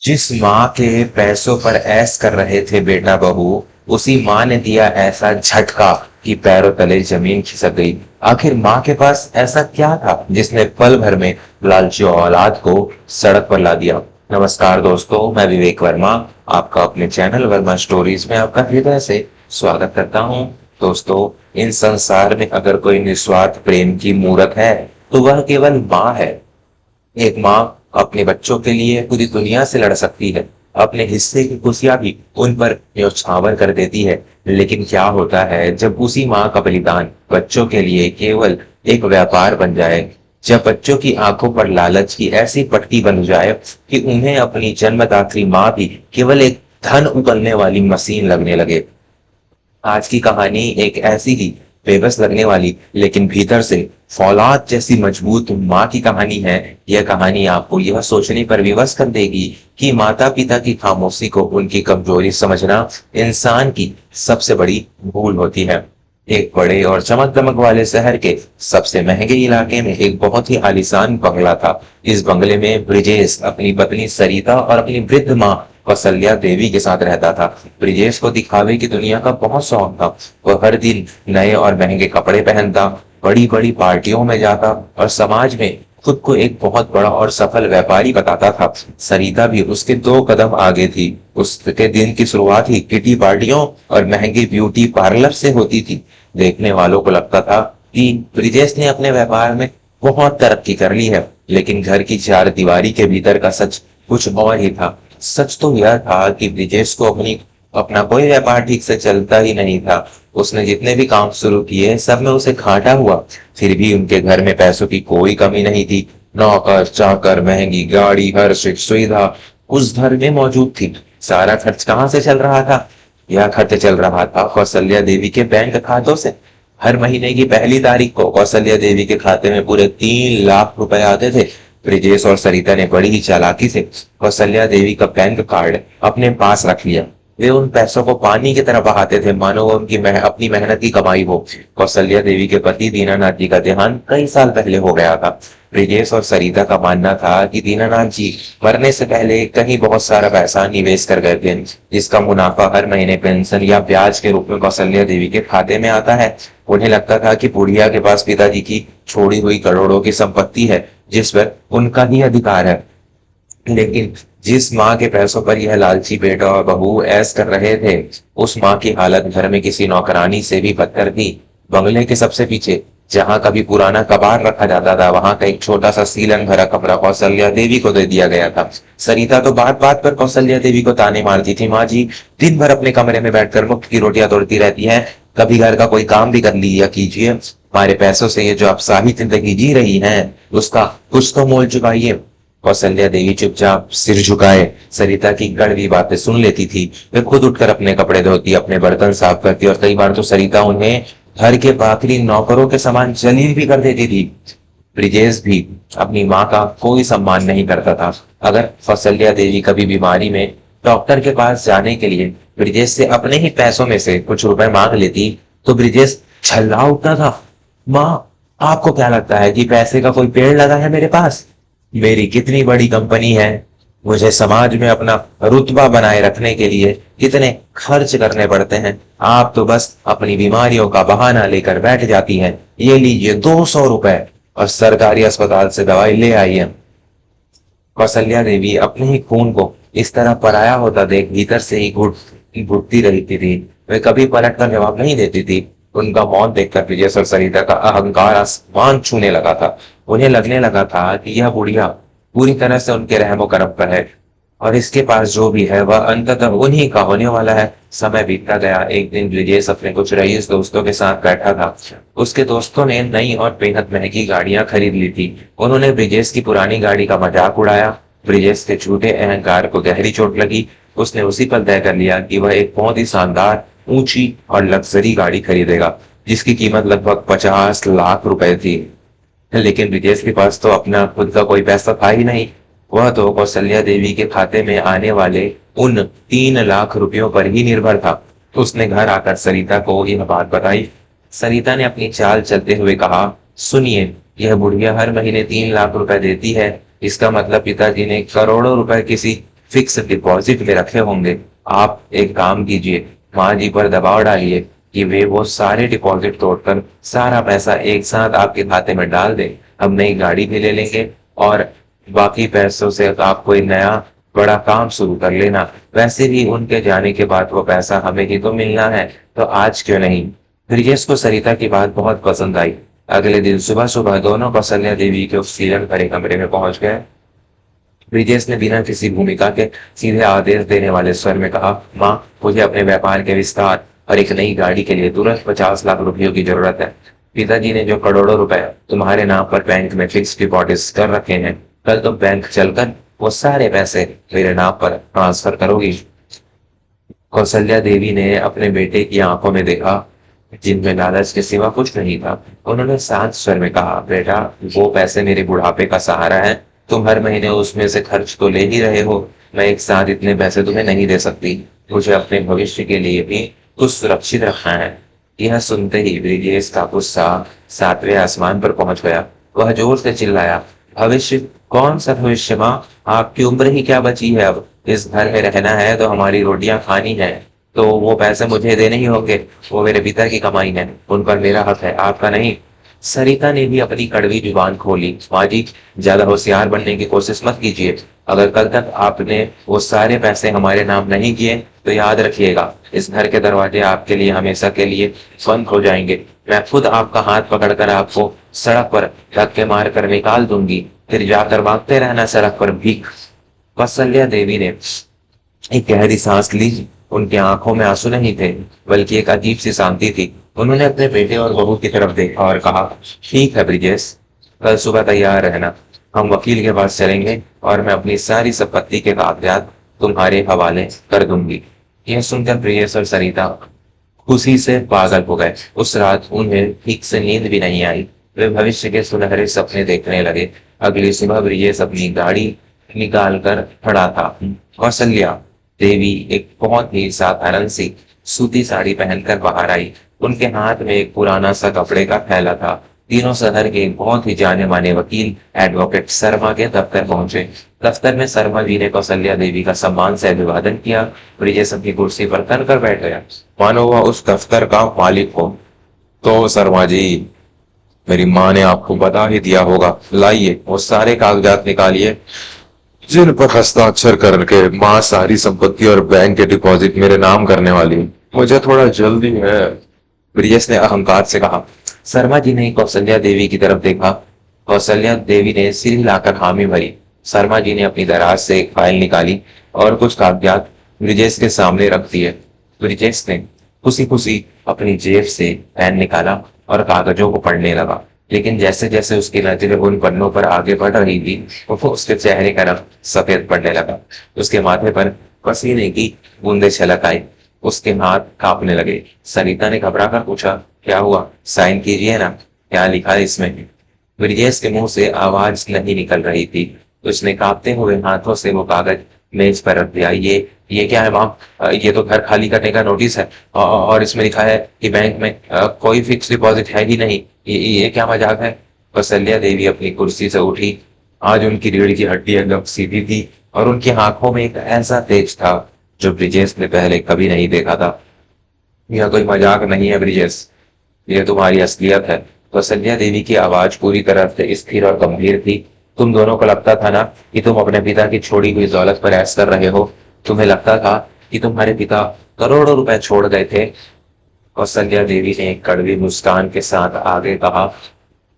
जिस माँ के पैसों पर ऐश कर रहे थे बेटा बहू, उसी माँ ने दिया ऐसा झटका कि पैरों तले जमीन खिसक गई। आखिर माँ के पास ऐसा क्या था जिसने पल भर में लालची औलाद को सड़क पर ला दिया। नमस्कार दोस्तों, मैं विवेक वर्मा आपका अपने चैनल वर्मा स्टोरीज में आपका हृदय से स्वागत करता हूँ। दोस्तों, इन संसार में अगर कोई निस्वार्थ प्रेम की मूरत है तो वह केवल माँ है। एक माँ अपने बच्चों के लिए पूरी दुनिया से लड़ सकती है, अपने हिस्से की खुशियां भी उन पर न्यौछावर कर देती है। लेकिन क्या होता है जब उसी माँ का बलिदान बच्चों के लिए केवल एक व्यापार बन जाए, जब बच्चों की आंखों पर लालच की ऐसी पट्टी बन जाए कि उन्हें अपनी जन्मदात्री माँ भी केवल एक धन उगलने वाली मशीन लगने लगे। आज की कहानी एक ऐसी ही बेबस लगने वाली लेकिन भीतर से फौलाद जैसी मजबूत माँ की कहानी है। यह कहानी आपको यह सोचने पर विवश कर देगी कि माता पिता की खामोशी को उनकी कमजोरी समझना इंसान की सबसे बड़ी भूल होती है। एक बड़े और चमक दमक वाले शहर के सबसे महंगे इलाके में एक बहुत ही आलीशान बंगला था। इस बंगले में ब्रिजेश अपनी पत्नी सरिता और अपनी वृद्ध माँ कौशल्या देवी के साथ रहता था। ब्रिजेश को दिखावे की दुनिया का बहुत शौक था। वह हर दिन नए और महंगे कपड़े पहनता, बड़ी बड़ी पार्टियों में जाता और समाज में खुद को एक बहुत बड़ा और सफल व्यापारी बताता था। सरिता भी उसके 2 कदम आगे थी। उसके दिन की शुरुआत ही किटी पार्टियों और महंगी ब्यूटी पार्लर से होती थी। देखने वालों को लगता था कि ब्रिजेश ने अपने व्यापार में बहुत तरक्की कर ली है, लेकिन घर की 4 दीवारी के भीतर का सच कुछ और ही था। सच तो यह था कि ब्रिजेश को अपना कोई व्यापार ठीक से चलता ही नहीं था। उसने जितने भी काम शुरू किए सब में उसे घाटा हुआ। फिर भी उनके घर में पैसों की कोई कमी नहीं थी। नौकर चाकर, महंगी गाड़ी, हर सुविधा उस घर में मौजूद थी। सारा खर्च कहाँ से चल रहा था? यह खर्च चल रहा था कौशल्या देवी के बैंक खातों से। हर महीने की पहली तारीख को कौशल्या देवी के खाते में पूरे 3 लाख रुपए आते थे। ब्रिजेश और सरिता ने बड़ी ही चालाकी से कौशल्या देवी का बैंक कार्ड अपने पास रख लिया। वे उन पैसों को पानी की तरह बहाते थे, मानो वो अपनी मेहनत की कमाई हो। कौशल्या देवी के पति दीनानाथ जी का देहांत कई साल पहले हो गया था। ब्रिजेश और सरिता का मानना था कि दीनानाथ जी मरने से पहले कहीं बहुत सारा पैसा निवेश कर गए थे, जिसका मुनाफा हर महीने पेंशन या ब्याज के रूप में कौशल्या देवी के खाते में आता है। उन्हें लगता था कि बुढ़िया के पास पिताजी की छोड़ी हुई करोड़ों की संपत्ति है, जिस पर उनका ही अधिकार है। लेकिन जिस माँ के पैसों पर यह लालची बेटा और बहू ऐश कर रहे थे, उस माँ की हालत घर में किसी नौकरानी से भी बदतर थी। बंगले के सबसे पीछे, जहाँ कभी पुराना कबाड़ रखा जाता था, वहां का एक छोटा सा सीलन भरा कमरा कौशल्या देवी को दे दिया गया था। सरिता तो बात बात पर कौशल्या देवी को ताने मारती थी, माँ जी दिन भर अपने कमरे में बैठकर मुफ्त की रोटियां तोड़ती रहती हैं, कभी घर का कोई काम भी कर लिया कीजिए। हमारे पैसों से ये जो आप साही जिंदगी जी रही हैं, उसका कुछ तो मोल चुकाइए। कौशल्या देवी चुपचाप सिर झुकाए सरिता की कड़वी बातें सुन लेती थी। वे खुद उठकर अपने कपड़े धोती, अपने बर्तन साफ करती और कई बार तो सरिता उन्हें घर के बाकी नौकरों के समान जलील भी कर देती थी। ब्रिजेश भी अपनी माँ का कोई सम्मान नहीं करता था। अगर कौशल्या देवी कभी बीमारी में डॉक्टर के पास जाने के लिए ब्रिजेश से अपने ही पैसों में से कुछ रुपए मांग लेती, तो ब्रिजेश छल्ला उठता था। माँ, आपको क्या लगता है कि पैसे का कोई पेड़ लगा है मेरे पास? मेरी कितनी बड़ी कंपनी है, मुझे समाज में अपना रुतबा बनाए रखने के लिए कितने खर्च करने पड़ते हैं। आप तो बस अपनी बीमारियों का बहाना लेकर बैठ जाती हैं। ये लीजिए 200 रुपए और सरकारी अस्पताल से दवाई ले आइए। कौशल्या देवी अपने ही खून को इस तरह पराया होता देख भीतर से ही घुटती रहती थी। वे कभी पलट कर जवाब नहीं देती थी। उनका मौन देखकर विजय और सरिता का अहंकार आसमान छूने लगा था। उन्हें लगने लगा था कि यह बुढ़िया पूरी तरह से उनके रहमो करम पर है और इसके पास जो भी है वह अंततः उन्हीं का होने वाला है। समय बीतता गया। एक दिन ब्रिजेश अपने कुछ रईस दोस्तों के साथ बैठा था। उसके दोस्तों ने नई और बेहद महंगी गाड़ियां खरीद ली थी। उन्होंने ब्रिजेश की पुरानी गाड़ी का मजाक उड़ाया। ब्रिजेश के झूठे अहंकार को गहरी चोट लगी। उसने उसी पल तय कर लिया कि वह एक बहुत ही शानदार, ऊंची और लग्जरी गाड़ी खरीदेगा, जिसकी कीमत लगभग 50 लाख रुपए थी। लेकिन ब्रिजेश के पास तो अपना खुद का कोई पैसा था ही नहीं। वह तो कौशल्या देवी के खाते में आने वाले उन 3 लाख रुपयों पर ही निर्भर था। उसने घर आकर सरिता को यह बात बताई। सरिता ने अपनी चाल चलते हुए कहा, सुनिए, यह बुढ़िया हर महीने 3 लाख रुपए देती है। इसका मतलब पिताजी ने करोड़ों रुपए किसी फिक्स डिपॉजिट में रखे होंगे। आप एक काम कीजिए, माँ जी पर दबाव डालिए कि वे वो सारे डिपॉजिट तोड़कर सारा पैसा एक साथ आपके खाते में डाल दे। हम नई गाड़ी भी ले लेंगे और बाकी पैसों से आप कोई नया बड़ा काम शुरू कर लेना। वैसे भी उनके जाने के बाद वो पैसा हमें ही तो मिलना है, तो आज क्यों नहीं। ब्रिजेश को सरिता की बात बहुत पसंद आई। अगले दिन सुबह सुबह दोनों कौशल्या देवी के उस सीलन भरे कमरे में पहुंच गए। ब्रिजेश ने बिना किसी भूमिका के सीधे आदेश देने वाले स्वर में कहा, माँ, मुझे अपने व्यापार के विस्तार और एक नई गाड़ी के लिए तुरंत 50 लाख रुपयों की जरूरत है। पिताजी ने जो करोड़ों रुपए तुम्हारे नाम पर बैंक में फिक्स डिपॉजिट कर रखे हैं, कल तुम बैंक चलकर वो सारे पैसे मेरे नाम पर ट्रांसफर करोगी। कौशल्या देवी ने अपने बेटे की आंखों में देखा, जिनमें लालच के सिवा कुछ नहीं था। उन्होंने शांत स्वर में कहा, बेटा, वो पैसे मेरे बुढ़ापे का सहारा है। तुम हर महीने उसमें से खर्च तो ले ही रहे हो। मैं एक साथ इतने पैसे तुम्हें नहीं दे सकती। मुझे अपने भविष्य के लिए भी कुछ सुरक्षित रखना है। यह सुनते ही ब्रिजेश का गुस्सा 7वें आसमान पर पहुंच गया। वह जोर से चिल्लाया, भविष्य? कौन सा भविष्य माँ? आपकी उम्र ही क्या बची है अब? इस घर में रहना है तो हमारी रोटियां खानी है, तो वो पैसे मुझे देने ही होंगे। वो मेरे पिता की कमाई है, उन पर मेरा हक है, आपका नहीं। सरिता ने भी अपनी कड़वी जुबान खोली, माँ जी, ज्यादा होशियार बनने की कोशिश मत कीजिए। अगर कल तक आपने वो सारे पैसे हमारे नाम नहीं किए तो याद रखिएगा, इस घर के दरवाजे आपके लिए हमेशा के लिए बंद हो जाएंगे। मैं खुद आपका हाथ पकड़कर आपको सड़क पर धक्के मार कर निकाल दूंगी, फिर जाकर मांगते रहना सड़क पर भीख। कौशल्या देवी ने एक गहरी सांस ली। उनकी आंखों में आंसू नहीं थे, बल्कि एक अजीब सी शांति थी। उन्होंने अपने बेटे और बहू की तरफ देखा और कहा, ठीक है ब्रिजेश, कल सुबह तैयार रहना। हम वकील के पास चलेंगे और मैं अपनी सारी संपत्ति के कागजात तुम्हारे हवाले कर दूंगी। यह सुनकर ब्रिजेश और सरिता खुशी से पागल हो गए। उस रात उन्हें ठीक से नींद भी नहीं आई। वे भविष्य के सुनहरे सपने देखने लगे। अगली सुबह ब्रिजेश अपनी गाड़ी निकाल कर खड़ा था। कौशल्या देवी एक बहुत ही साधारण सी सूती साड़ी पहनकर बाहर आई। उनके हाथ में एक पुराना सा कपड़े का थैला था। तीनों शहर के बहुत ही जाने माने वकील एडवोकेट शर्मा के दफ्तर पहुंचे। दफ्तर में शर्मा जी ने कौशल्या देवी का सम्मान से अभिवादन किया। ब्रिजेश अपनी कुर्सी पर तन कर बैठ गया, मानो वह उस दफ्तर का मालिक हो। तो शर्मा जी, मेरी माँ ने आपको बता ही दिया होगा। लाइए वो सारे कागजात निकालिए जिन पर हस्ताक्षर करके माँ सारी संपत्ति और बैंक के डिपॉजिट मेरे नाम करने वाली है। मुझे थोड़ा जल्दी है, ब्रिजेश ने अहंकार से कहा। शर्मा जी ने कौशल्या देवी की तरफ देखा। कौशल्या देवी ने सिर हिलाकर हामी भरी। शर्मा जी ने अपनी दराज से एक फाइल निकाली और कुछ कागजात ब्रिजेश के सामने रख दिए। ब्रिजेश ने खुशी खुशी अपनी जेब से पेन निकाला और कागजों को पढ़ने लगा। लेकिन जैसे जैसे उसकी नजरें उन पन्नों पर आगे बढ़ रही थी, वो उसके चेहरे का रंग सफेद पड़ने लगा। उसके माथे पर पसीने की बूंदें छलक आई। उसके हाथ कांपने लगे। सरिता ने घबरा कर पूछा, क्या हुआ? साइन कीजिए ना, क्या लिखा है इसमें? ब्रिजेश के मुंह से आवाज नहीं निकल रही थी। उसने कांपते हुए हाथों से वो कागज मेज पर रख दिया। ये क्या है माँ? ये तो घर खाली करने का नोटिस है और इसमें लिखा है कि बैंक में कोई फिक्स डिपॉजिट है ही नहीं। ये क्या मजाक है? कौशल्या देवी अपनी कुर्सी से उठी। आज उनकी रीढ़ की हड्डी एकदम सीधी थी और उनकी आंखों में एक ऐसा तेज था जो ब्रिजेश ने पहले कभी नहीं देखा था। यह कोई मजाक नहीं है ब्रिजेश, ये तुम्हारी असलियत है। कौशल्या देवी की आवाज पूरी तरह से स्थिर और गंभीर थी। तुम दोनों को लगता था ना कि तुम अपने पिता की छोड़ी हुई दौलत पर ऐश कर रहे हो। तुम्हें लगता था कि तुम्हारे पिता करोड़ों रुपए छोड़ गए थे। कौशल्या देवी ने एक कड़वी मुस्कान के साथ आगे कहा,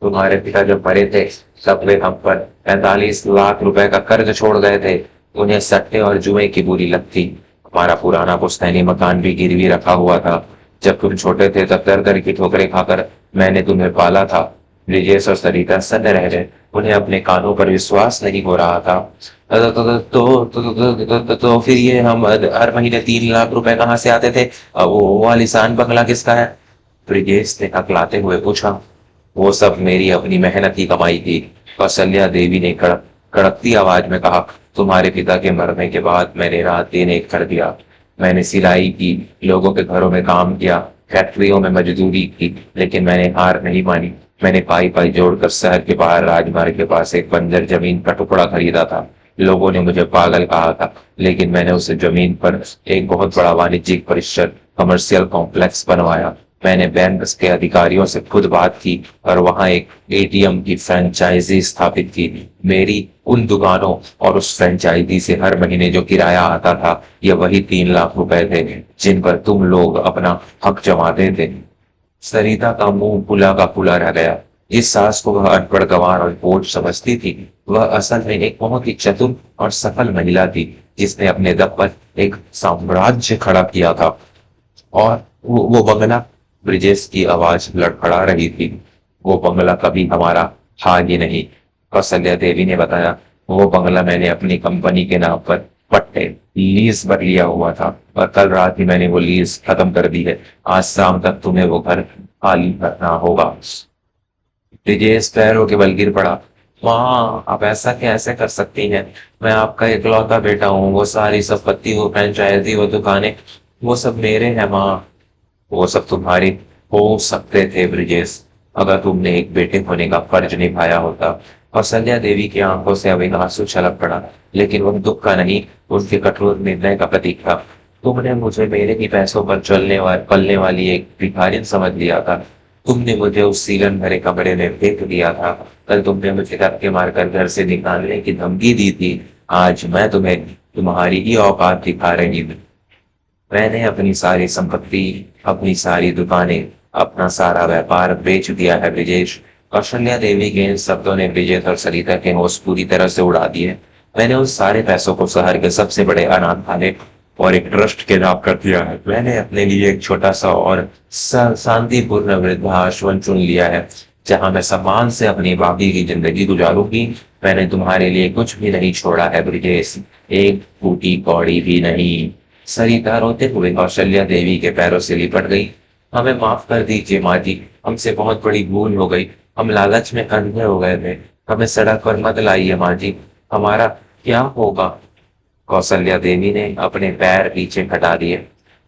तुम्हारे पिता जब मरे थे तब वे हम पर 45 लाख रुपए का कर्ज छोड़ गए थे। उन्हें सट्टे और जुए की बुरी लत थी। हमारा पुराना पुश्तैनी मकान भी गिरवी रखा हुआ था। जब तुम छोटे थे तब दर दर की ठोकरें खाकर मैंने तुम्हें पाला था। ब्रिजेश और सरिता सन्न रह गए। उन्हें अपने कानों पर विश्वास नहीं हो रहा था। तो फिर ये हम हर महीने 3 लाख रुपए कहाँ से आते थे? वो आलीशान बंगला किसका है? ब्रिजेश ने हकलाते हुए पूछा। वो सब मेरी अपनी मेहनत की कमाई थी, कौशल्या देवी ने कड़कती आवाज में कहा। तुम्हारे पिता के मरने के बाद मैंने रात दिन एक कर दिया। मैंने सिलाई की, लोगों के घरों में काम किया, फैक्ट्रियों में मजदूरी की, लेकिन मैंने हार नहीं मानी। मैंने पाई पाई जोड़कर शहर के बाहर राजमार्ग के पास एक बंजर जमीन का टुकड़ा खरीदा था। लोगों ने मुझे पागल कहा था, लेकिन मैंने उसे जमीन पर एक बहुत बड़ा वाणिज्यिक परिसर, कमर्शियल कॉम्प्लेक्स बनवाया। मैंने बैंक के अधिकारियों से खुद बात की और वहां एक एटीएम की फ्रेंचाइजी स्थापित की। मेरी उन दुकानों और उस फ्रेंचाइजी से हर महीने जो किराया आता था, ये वही 3 लाख रुपए थे जिन पर तुम लोग अपना हक जमाते थे। सरिता का मुंह फुला का फुला रह गया। जिस सास को वह अनपढ़ गंवार और बोझ समझती थी, वह असल में एक बहुत ही चतुर और सफल महिला थी, जिसने अपने दम पर एक साम्राज्य खड़ा किया था। और वो बंगला, ब्रिजेश की आवाज लड़खड़ा रही थी। वो बंगला कभी हमारा था ही नहीं, कौशल्या देवी ने बताया। वो बंगला मैंने अपनी कंपनी के नाम पर पट्टे लीज पर लिया हुआ था और कल रात ही मैंने वो लीज खत्म कर दी है। आज शाम तक तुम्हें वो घर खाली करना होगा। ब्रिजेश पैरों के बल गिर पड़ा। माँ, आप ऐसा कैसे कर सकती हैं? मैं आपका इकलौता बेटा हूँ। वो सारी संपत्ति, वो फ्रेंचाइजी, वो दुकानें, वो सब मेरे हैं माँ। वो सब तुम्हारे हो सकते थे ब्रिजेश, अगर तुमने एक बेटे होने का फर्ज निभाया होता। कौशल्या देवी की आंखों से अब एक आंसू छलक पड़ा, लेकिन वह दुख का नहीं, उसके कठोर निर्णय का प्रतीक था। तुमने मुझे मेरे ही पैसों पर पलने वाली एक भिखारिन समझ लिया था। तुमने मुझे उस सीलन भरे कमरे में फेंक दिया था। कल तुमने मुझे धक्के मारकर घर से निकालने की धमकी दी थी। आज मैं तुम्हें तुम्हारी ही औकात दिखा रही हूँ। मैंने अपनी सारी संपत्ति, अपनी सारी दुकानें, अपना सारा व्यापार बेच दिया है ब्रिजेश। कौशल्या देवी के इन शब्दों ने ब्रिजेश और सरिता के होश पूरी तरह से उड़ा दिए। मैंने उस सारे पैसों को शहर के सबसे बड़े अनाथालय और एक ट्रस्ट के नाम कर दिया है। मैंने अपने लिए एक छोटा सा और शांतिपूर्ण वृद्धाश्रम चुन लिया है, जहां मैं सम्मान से अपनी बाकी की जिंदगी गुजारूंगी। मैंने तुम्हारे लिए कुछ भी नहीं छोड़ा है ब्रिजेश, एक फूटी कौड़ी भी नहीं। सरिता रोते हुए कौशल्या देवी के पैरों से लिपट गई। हमें माफ कर दीजिए माँ जी, हमसे बहुत बड़ी भूल हो गई। हम लालच में अंधे हो गए थे। हमें सड़क पर मत लाइए माँ जी, हमारा क्या होगा? कौशल्या देवी ने अपने पैर पीछे हटा दिए।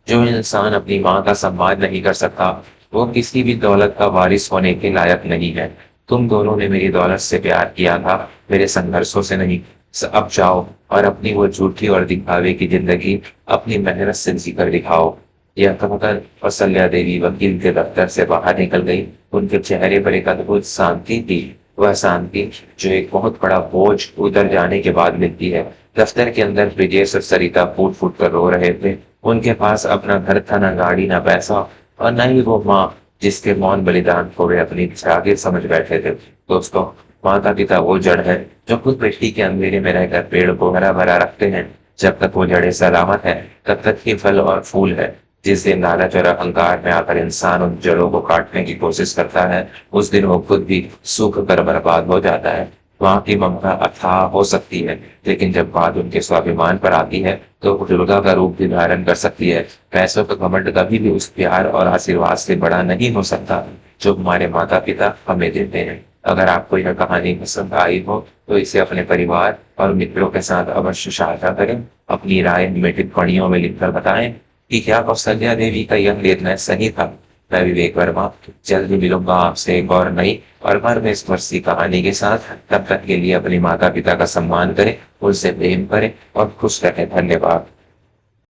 जो इंसान अपनी माँ का सम्मान नहीं कर सकता, वो किसी भी दौलत का वारिस होने के लायक नहीं है। तुम दोनों ने मेरी दौलत से प्यार किया था, मेरे संघर्षों से नहीं। अब जाओ और अपनी वो झूठी और दिखावे की जिंदगी अपनी मेहनत से जीकर दिखाओ। यह कहकर कौशल्या देवी वकील के दफ्तर से बाहर निकल गई। उनके चेहरे पर एक अद्भुत शांति थी, वह शांति जो एक बहुत बड़ा बोझ उतर जाने के बाद मिलती है। दफ्तर के अंदर ब्रिजेश और सरिता फूट फूट कर रो रहे थे। उनके पास अपना घर था, न गाड़ी, न पैसा, और न ही वो माँ जिसके मौन बलिदान को वे अपनी जागीर समझ बैठे थे। दोस्तों, माता पिता वो जड़ है जो खुद मिट्टी के अंधेरे में रहकर पेड़ को हरा भरा रखते हैं। जब तक वो जड़ें सलामत है, तब तक ही फल और फूल है। जिस दिन लालच और अहंकार में आकर इंसान उन जड़ों को काटने की कोशिश करता है, उस दिन वो खुद भी सूख कर बर्बाद हो जाता है। वहां की ममता अथाह हो सकती है, लेकिन जब बात उनके स्वाभिमान पर आती है, तो वो दुर्गा का रूप भी धारण कर सकती है। पैसों का घमंड कभी भी उस प्यार और आशीर्वाद से बड़ा नहीं हो सकता जो हमारे माता पिता हमें देते हैं। अगर आपको यह कहानी पसंद आई हो, तो इसे अपने परिवार और मित्रों के साथ अवश्य साझा करें। अपनी राय हमें टिप्पणियों में लिखकर बताएं कि क्या कौशल्या देवी का यह निर्णय सही था। मैं विवेक वर्मा जल्द ही मिलूंगा आपसे एक और नई और मर्मस्पर्शी कहानी के साथ। तब तक के लिए अपने माता पिता का सम्मान करें, उनसे प्रेम करें और खुश रहें। धन्यवाद।